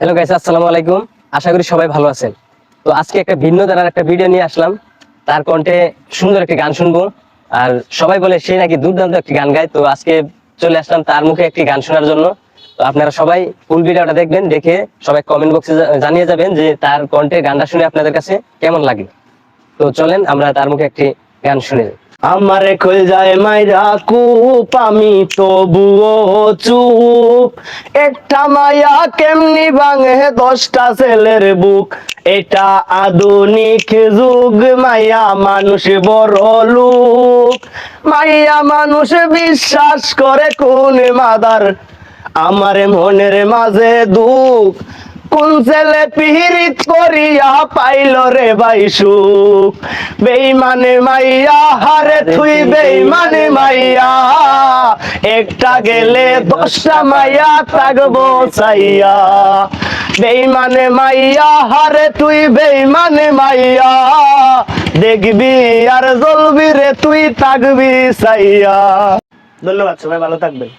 Hello guys, আসসালামু আলাইকুম। আশা করি সবাই ভালো আছেন। তো আজকে একটা ভিন্ন ধারার একটা ভিডিও নিয়ে আসলাম। তার কণ্ঠে সুন্দর একটি গান শুনবো। আর সবাই বলে সে নাকি দুর্দান্ত একটি গান গায়। তো আজকে চলে আসলাম তার মুখে একটি গান শোনার জন্য। তো আপনারা সবাই ফুল ভিডিওটা দেখবেন, দেখে সবাই কমেন্ট বক্সে জানিয়ে যাবেন যে তার কণ্ঠে গানটা শুনে আপনাদের কাছে কেমন লাগে। তো চলেন আমরা তার মুখে একটি গান শুনে যাই। আমারে কই যায় মাইরা কূপ, আমি তবুও চুপ। একটা মায়া কেমনি ভাঙে 10টা ছেলের বুক। এটা আধুনিক যুগ, মায়া মানুষ বড় লোক। মাইয়া মানুষ বিশ্বাস করে কোন মাদার, আমার মনের মাঝে দুঃখ। কোন ছেলে পিহিরিত করিয়া পাইল রে ভাই সুখ। বেইমানে মাইয়া হারে তুই বেইমানে মাইয়া, একটা গেলে 10টা মাইয়া থাকবো চাইয়া। বেইমানে মাইয়া হারে তুই বেইমানে মাইয়া, দেখবি আর জ্বলবি রে তুই থাকবি চাইয়া। ধন্যবাদ, সবাই ভালো থাকবেন।